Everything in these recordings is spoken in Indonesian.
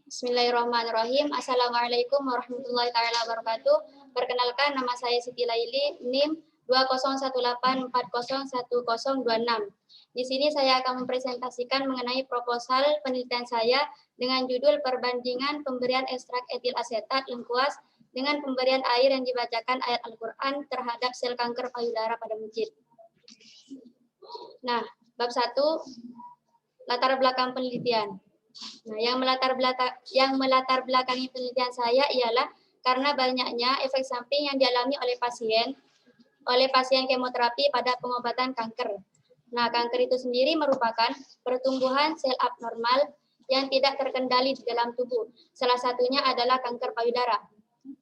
Bismillahirrahmanirrahim. Assalamualaikum warahmatullahi wabarakatuh. Perkenalkan, nama saya Siti Laili, NIM 2018401026. Di sini saya akan mempresentasikan mengenai proposal penelitian saya dengan judul perbandingan pemberian ekstrak etil asetat lengkuas dengan pemberian air yang dibacakan ayat Al-Quran terhadap sel kanker payudara pada mencit. Nah, bab 1, latar belakang penelitian. Nah, yang melatar belakangi penelitian saya ialah karena banyaknya efek samping yang dialami oleh pasien kemoterapi pada pengobatan kanker. Nah, kanker itu sendiri merupakan pertumbuhan sel abnormal yang tidak terkendali di dalam tubuh. Salah satunya adalah kanker payudara.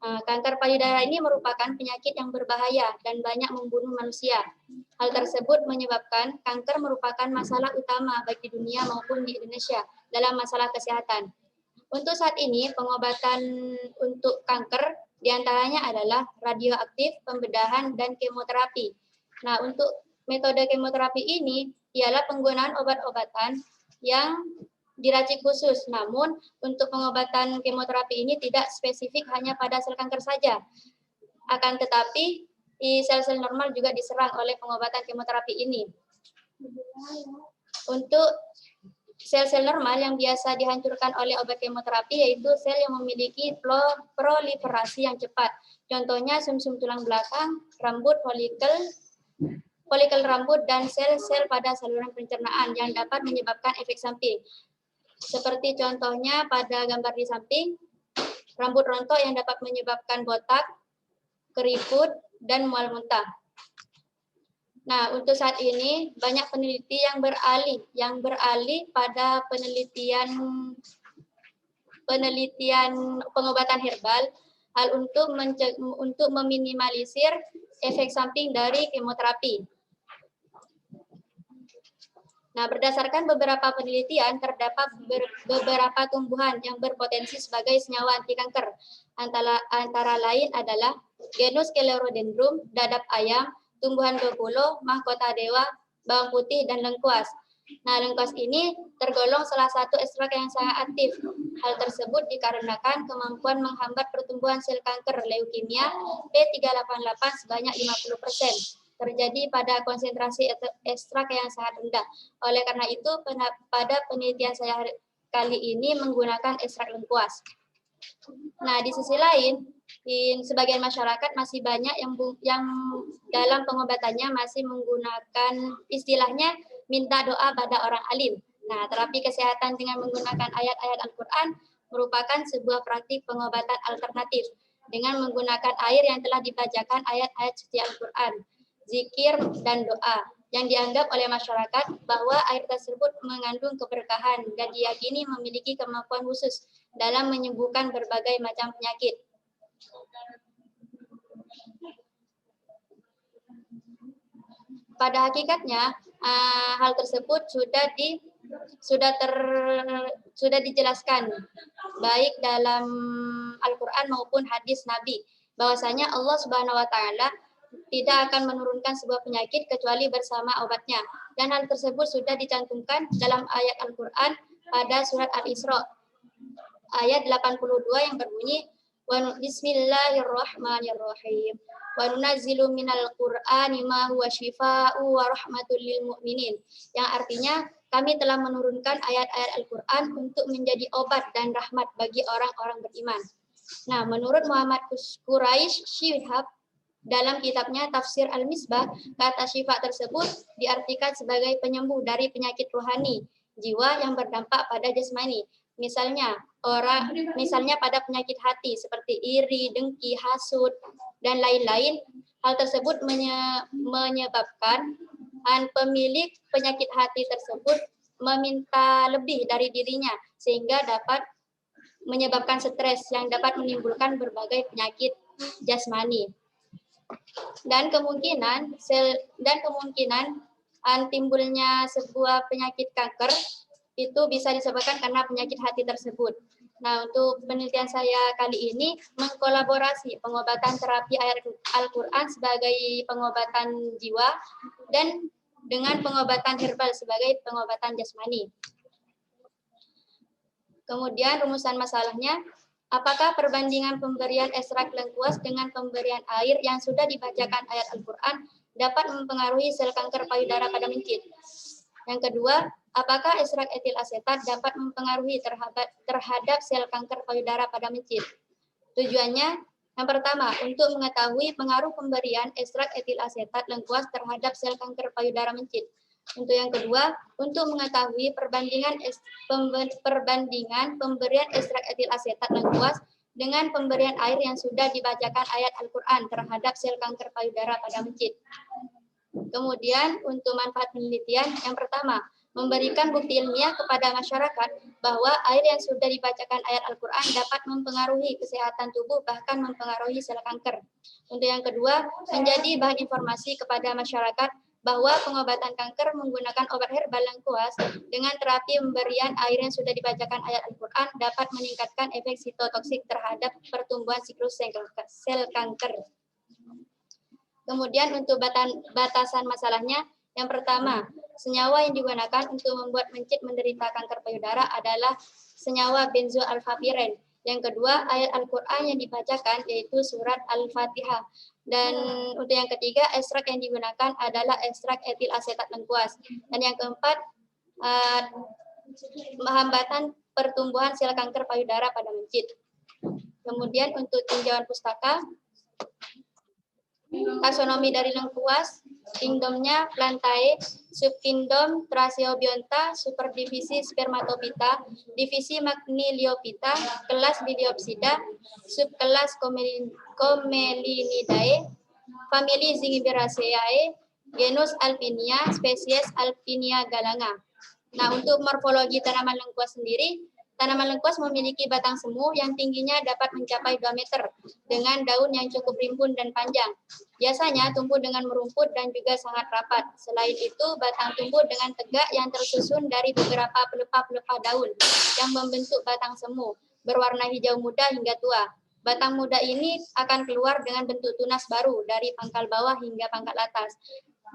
Kanker payudara ini merupakan penyakit yang berbahaya dan banyak membunuh manusia. Hal tersebut menyebabkan kanker merupakan masalah utama baik di dunia maupun di Indonesia dalam masalah kesehatan. Untuk saat ini, pengobatan untuk kanker diantaranya adalah radioaktif, pembedahan, dan kemoterapi. Nah, untuk metode kemoterapi ini ialah penggunaan obat-obatan yang diracik khusus. Namun, untuk pengobatan kemoterapi ini tidak spesifik hanya pada sel kanker saja. Akan tetapi, sel-sel normal juga diserang oleh pengobatan kemoterapi ini. Untuk sel-sel normal yang biasa dihancurkan oleh obat kemoterapi yaitu sel yang memiliki proliferasi yang cepat. Contohnya sumsum tulang belakang, rambut, folikel rambut, dan sel-sel pada saluran pencernaan yang dapat menyebabkan efek samping. Seperti contohnya pada gambar di samping, rambut rontok yang dapat menyebabkan botak, keriput, dan mual muntah. Nah, untuk saat ini banyak peneliti yang beralih pada penelitian pengobatan herbal untuk meminimalisir efek samping dari kemoterapi. Nah, berdasarkan beberapa penelitian, terdapat beberapa tumbuhan yang berpotensi sebagai senyawa anti kanker. Antara lain adalah genus Sclerodendron, dadap ayam, tumbuhan bepulo, mahkota dewa, bawang putih, dan lengkuas. Nah, lengkuas ini tergolong salah satu ekstrak yang sangat aktif. Hal tersebut dikarenakan kemampuan menghambat pertumbuhan sel kanker leukemia P388 sebanyak 50%. Terjadi pada konsentrasi ekstrak yang sangat rendah. Oleh karena itu, pada penelitian saya kali ini menggunakan ekstrak lengkuas. Nah, di sisi lain, sebagian masyarakat masih banyak yang dalam pengobatannya masih menggunakan istilahnya minta doa pada orang alim. Nah, terapi kesehatan dengan menggunakan ayat-ayat Al-Quran merupakan sebuah praktik pengobatan alternatif dengan menggunakan air yang telah dibacakan ayat-ayat suci Al-Quran, zikir, dan doa yang dianggap oleh masyarakat bahwa air tersebut mengandung keberkahan dan diyakini memiliki kemampuan khusus dalam menyembuhkan berbagai macam penyakit. Pada hakikatnya, hal tersebut sudah dijelaskan baik dalam Al-Quran maupun hadis Nabi, bahwasanya Allah Subhanahu wa Ta'ala tidak akan menurunkan sebuah penyakit kecuali bersama obatnya. Dan hal tersebut sudah dicantumkan dalam ayat Al-Quran pada surat Al-Isra ayat 82 yang berbunyi Bismillahirrahmanirrahim. Wa nunazzilu minal Qur'ani ma huwa syifaa'u wa rahmatul lil mu'minin. Yang artinya kami telah menurunkan ayat-ayat Al-Quran untuk menjadi obat dan rahmat bagi orang-orang beriman. Nah, menurut Muhammad Quraisy Shihab dalam kitabnya Tafsir Al-Misbah, kata syifa tersebut diartikan sebagai penyembuh dari penyakit rohani, jiwa yang berdampak pada jasmani. Misalnya pada penyakit hati seperti iri, dengki, hasud, dan lain-lain. Hal tersebut menyebabkan pemilik penyakit hati tersebut meminta lebih dari dirinya sehingga dapat menyebabkan stres yang dapat menimbulkan berbagai penyakit jasmani. Dan kemungkinan timbulnya sebuah penyakit kanker itu bisa disebabkan karena penyakit hati tersebut. Nah, untuk penelitian saya kali ini mengkolaborasi pengobatan terapi ayat Al-Quran sebagai pengobatan jiwa dan dengan pengobatan herbal sebagai pengobatan jasmani. Kemudian rumusan masalahnya, apakah perbandingan pemberian ekstrak lengkuas dengan pemberian air yang sudah dibacakan ayat Al-Quran dapat mempengaruhi sel kanker payudara pada mencit? Yang kedua, apakah ekstrak etil asetat dapat mempengaruhi terhadap sel kanker payudara pada mencit? Tujuannya, yang pertama, untuk mengetahui pengaruh pemberian ekstrak etil asetat lengkuas terhadap sel kanker payudara mencit. Untuk yang kedua, untuk mengetahui perbandingan pemberian ekstrak etil asetat lengkuas dengan pemberian air yang sudah dibacakan ayat Al-Quran terhadap sel kanker payudara pada mencit. Kemudian untuk manfaat penelitian, yang pertama, memberikan bukti ilmiah kepada masyarakat bahwa air yang sudah dibacakan ayat Al-Quran dapat mempengaruhi kesehatan tubuh, bahkan mempengaruhi sel kanker. Untuk yang kedua, menjadi bahan informasi kepada masyarakat bahwa pengobatan kanker menggunakan obat herbal lengkuas dengan terapi pemberian air yang sudah dibacakan ayat Al-Quran dapat meningkatkan efek sitotoksik terhadap pertumbuhan siklus sel kanker. Kemudian untuk batasan masalahnya, yang pertama, senyawa yang digunakan untuk membuat mencit menderita kanker payudara adalah senyawa benzoalfapiren. Yang kedua, ayat Al-Quran yang dibacakan yaitu surat Al-Fatihah. Dan untuk yang ketiga, ekstrak yang digunakan adalah ekstrak etil asetat lengkuas. Dan yang keempat, hambatan pertumbuhan sel kanker payudara pada mencit. Kemudian untuk tinjauan pustaka, taksonomi dari lengkuas, kingdomnya Plantae, subkingdom Thraseobionta, superdivisi Spermatophyta, divisi Magniliophyta, kelas Liliopsida, subkelas Comelinidae, famili Zingiberaceae, genus Alpinia, spesies Alpinia galanga. Nah, untuk morfologi tanaman lengkuas sendiri, tanaman lengkuas memiliki batang semu yang tingginya dapat mencapai 2 meter dengan daun yang cukup rimbun dan panjang. Biasanya tumbuh dengan merumput dan juga sangat rapat. Selain itu, batang tumbuh dengan tegak yang tersusun dari beberapa pelepah-pelepah daun yang membentuk batang semu, berwarna hijau muda hingga tua. Batang muda ini akan keluar dengan bentuk tunas baru dari pangkal bawah hingga pangkal atas.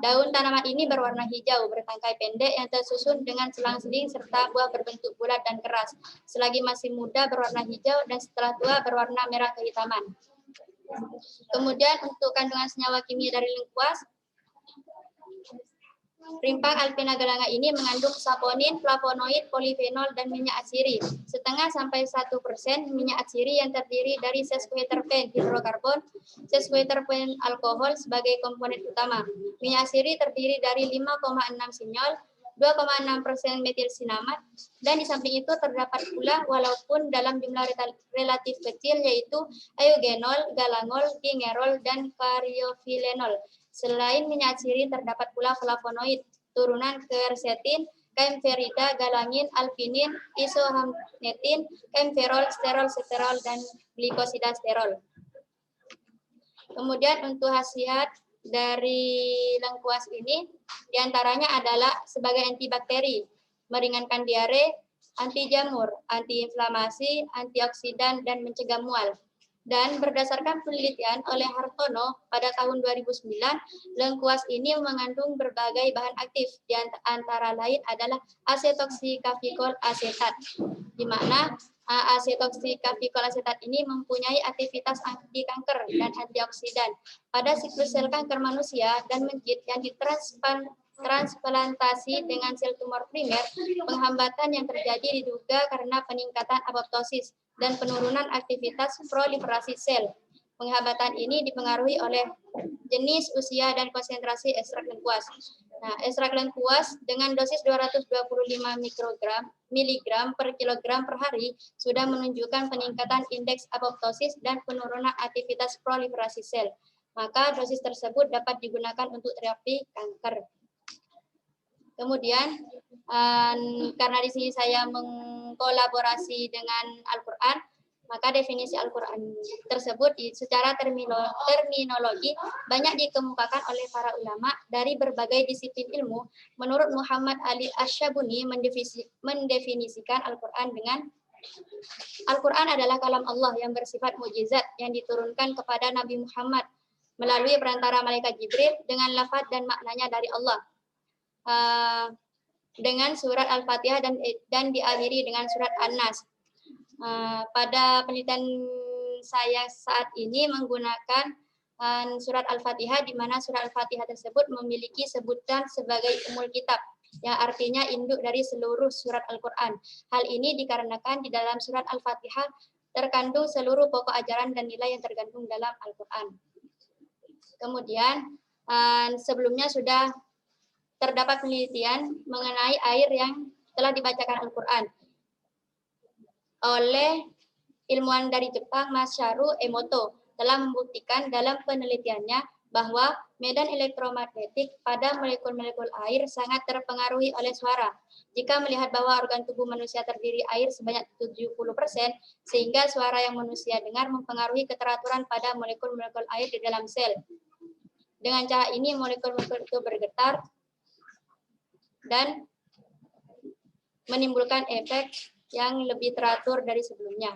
Daun tanaman ini berwarna hijau, bertangkai pendek yang tersusun dengan selang-seling serta buah berbentuk bulat dan keras. Selagi masih muda berwarna hijau dan setelah tua berwarna merah kehitaman. Kemudian untuk kandungan senyawa kimia dari lengkuas, rimpang Alpina galanga ini mengandung saponin, flavonoid, polifenol, dan minyak atsiri. Setengah sampai 1% minyak atsiri yang terdiri dari sesquiterpen hidrokarbon, sesquiterpen alkohol sebagai komponen utama. Minyak atsiri terdiri dari 5,6 sinol, 2,6% metilsinamat, dan di samping itu terdapat pula walaupun dalam jumlah relatif kecil yaitu eugenol, galangol, gingerol, dan variofilenol. Selain minyak atsiri terdapat pula flavonoid, turunan quercetin, kaempferida, galangin, alpinin, isohamnetin, kaemferol, sterol, dan glikosida sterol. Kemudian untuk khasiat dari lengkuas ini, diantaranya adalah sebagai antibakteri, meringankan diare, anti jamur, antiinflamasi, antioksidan, dan mencegah mual. Dan berdasarkan penelitian oleh Hartono pada tahun 2009, lengkuas ini mengandung berbagai bahan aktif, di antara lain adalah asetoksikafikol asetat, di mana asetoksikafikol asetat ini mempunyai aktivitas anti kanker dan antioksidan pada siklus sel kanker manusia dan mencit yang transplantasi dengan sel tumor primer. Penghambatan yang terjadi diduga karena peningkatan apoptosis dan penurunan aktivitas proliferasi sel. Penghambatan ini dipengaruhi oleh jenis, usia, dan konsentrasi ekstrak lengkuas. Nah, ekstrak lengkuas dengan dosis 225 miligram per kilogram per hari sudah menunjukkan peningkatan indeks apoptosis dan penurunan aktivitas proliferasi sel. Maka dosis tersebut dapat digunakan untuk terapi kanker. Kemudian, karena di sini saya mengkolaborasi dengan Al-Quran, maka definisi Al-Quran tersebut secara terminologi banyak dikemukakan oleh para ulama dari berbagai disiplin ilmu. Menurut Muhammad Ali Asyabuni mendefinisikan Al-Quran dengan Al-Quran adalah kalam Allah yang bersifat mukjizat yang diturunkan kepada Nabi Muhammad melalui perantara malaikat Jibril dengan lafaz dan maknanya dari Allah. Dengan surat Al-Fatihah dan diakhiri dengan surat An-Nas. Pada penelitian saya saat ini menggunakan surat Al-Fatihah, di mana surat Al-Fatihah tersebut memiliki sebutan sebagai Ummul Kitab, yang artinya induk dari seluruh surat Al-Quran. Hal ini dikarenakan di dalam surat Al-Fatihah terkandung seluruh pokok ajaran dan nilai yang tergandung dalam Al-Quran. Kemudian sebelumnya sudah terdapat penelitian mengenai air yang telah dibacakan Al-Quran oleh ilmuwan dari Jepang, Masaru Emoto, telah membuktikan dalam penelitiannya bahwa medan elektromagnetik pada molekul-molekul air sangat terpengaruhi oleh suara. Jika melihat bahwa organ tubuh manusia terdiri air sebanyak 70%, sehingga suara yang manusia dengar mempengaruhi keteraturan pada molekul-molekul air di dalam sel. Dengan cara ini, molekul-molekul itu bergetar dan menimbulkan efek yang lebih teratur dari sebelumnya.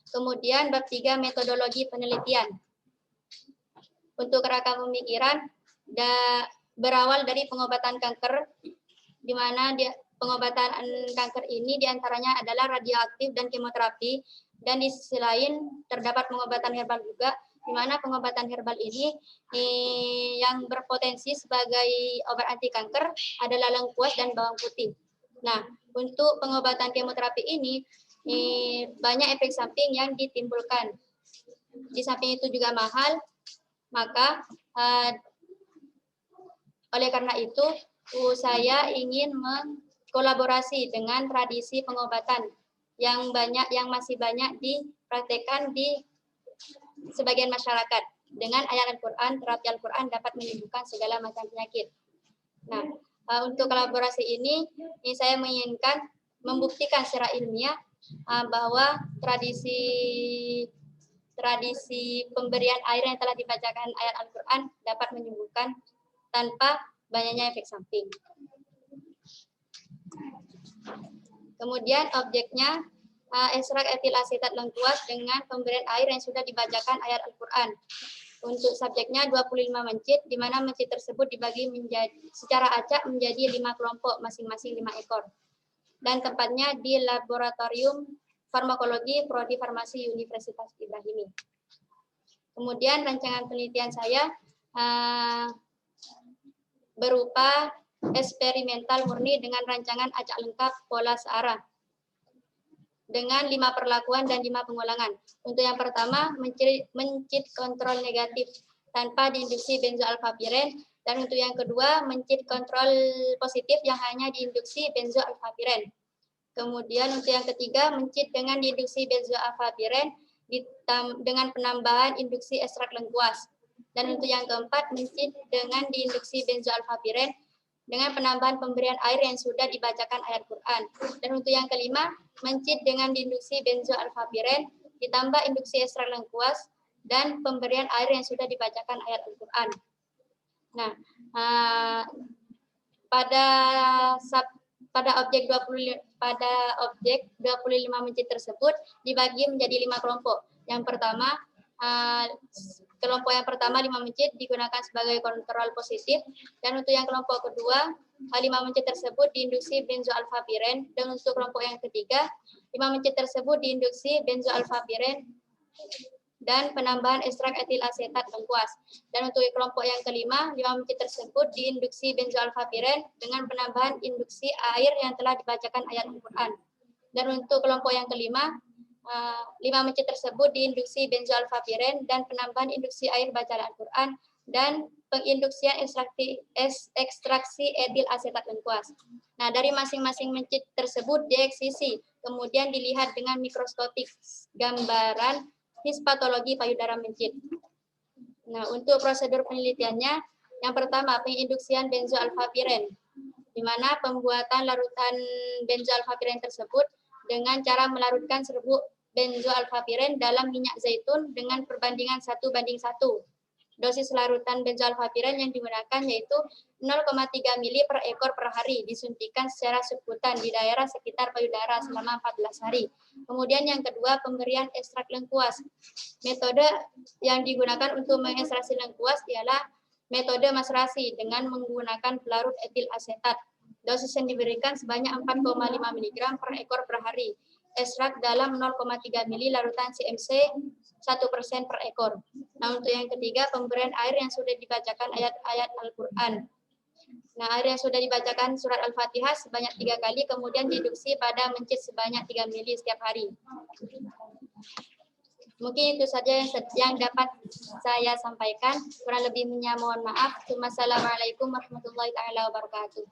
Kemudian bab 3, metodologi penelitian. Untuk kerangka pemikiran berawal dari pengobatan kanker, di mana pengobatan kanker ini diantaranya adalah radioaktif dan kemoterapi, dan di sisi lain terdapat pengobatan herbal juga, di mana pengobatan herbal ini yang berpotensi sebagai obat anti kanker adalah lengkuas dan bawang putih. Nah, untuk pengobatan kemoterapi ini banyak efek samping yang ditimbulkan. Di samping itu juga mahal, maka oleh karena itu saya ingin mengkolaborasi dengan tradisi pengobatan yang masih banyak dipraktekkan di sebagian masyarakat. Dengan ayat Al-Quran, terapi Al-Quran dapat menyembuhkan segala macam penyakit. Nah, untuk kolaborasi ini saya menginginkan membuktikan secara ilmiah bahwa tradisi pemberian air yang telah dibacakan ayat Al-Quran dapat menyembuhkan tanpa banyaknya efek samping. Kemudian objeknya ekstrak etil asetat lengkuas dengan pemberian air yang sudah dibacakan ayat Al-Quran. Untuk subjeknya 25 mencit, di mana mencit tersebut dibagi secara acak menjadi 5 kelompok, masing-masing 5 ekor. Dan tempatnya di Laboratorium Farmakologi Prodi Farmasi Universitas Ibrahimi. Kemudian rancangan penelitian saya berupa eksperimental murni dengan rancangan acak lengkap pola searah dengan 5 perlakuan dan 5 pengulangan. Untuk yang pertama, mencit kontrol negatif tanpa diinduksi benzoalfapiren, dan untuk yang kedua, mencit kontrol positif yang hanya diinduksi benzoalfapiren. Kemudian untuk yang ketiga, mencit dengan diinduksi benzoalfapiren dengan penambahan induksi ekstrak lengkuas. Dan untuk yang keempat, mencit dengan diinduksi benzoalfapiren dengan penambahan pemberian air yang sudah dibacakan ayat Quran. Dan untuk yang kelima, mencit dengan diinduksi benzoalfapiren ditambah induksi ekstrak lengkuas dan pemberian air yang sudah dibacakan ayat Al-Quran. Nah, pada objek 25 mencit tersebut dibagi menjadi 5 kelompok. Yang pertama, kelompok yang pertama 5 mencit digunakan sebagai kontrol positif, dan untuk yang kelompok kedua 5 mencit tersebut diinduksi benzoalfapiren, dan untuk kelompok yang ketiga 5 mencit tersebut diinduksi benzoalfapiren dan penambahan ekstrak etil asetat lengkuas. Dan untuk kelompok yang kelima 5 mencit tersebut diinduksi benzoalfapiren dengan penambahan induksi air yang telah dibacakan ayat Al-Quran. Dan untuk kelompok yang kelima 5 mencit tersebut diinduksi benzoalfapiren dan penambahan induksi air bacaan Al-Quran dan penginduksian ekstraksi etil asetat lengkuas. Nah, dari masing-masing mencit tersebut dieksisi, kemudian dilihat dengan mikroskopik gambaran histopatologi payudara mencit. Nah, untuk prosedur penelitiannya, yang pertama penginduksian benzoalfapiren, di mana pembuatan larutan benzoalfapiren tersebut dengan cara melarutkan serbuk benzoalfapiren dalam minyak zaitun dengan perbandingan 1:1. Dosis larutan benzoalfapiran yang digunakan yaitu 0,3 mili per ekor per hari, disuntikan secara subkutan di daerah sekitar payudara selama 14 hari. Kemudian yang kedua, pemberian ekstrak lengkuas. Metode yang digunakan untuk mengekstraksi lengkuas ialah metode maserasi dengan menggunakan pelarut etil asetat. Dosis yang diberikan sebanyak 4,5 mg per ekor per hari. Ekstrak dalam 0,3 mili larutan CMC 1% per ekor. Nah, untuk yang ketiga, pemberian air yang sudah dibacakan ayat-ayat Al-Quran. Nah, air yang sudah dibacakan surat Al-Fatihah sebanyak 3 kali, kemudian diduksi pada mencit sebanyak 3 mili setiap hari. Mungkin itu saja yang dapat saya sampaikan. Kurang lebihnya mohon maaf. Wassalamualaikum warahmatullahi wabarakatuh.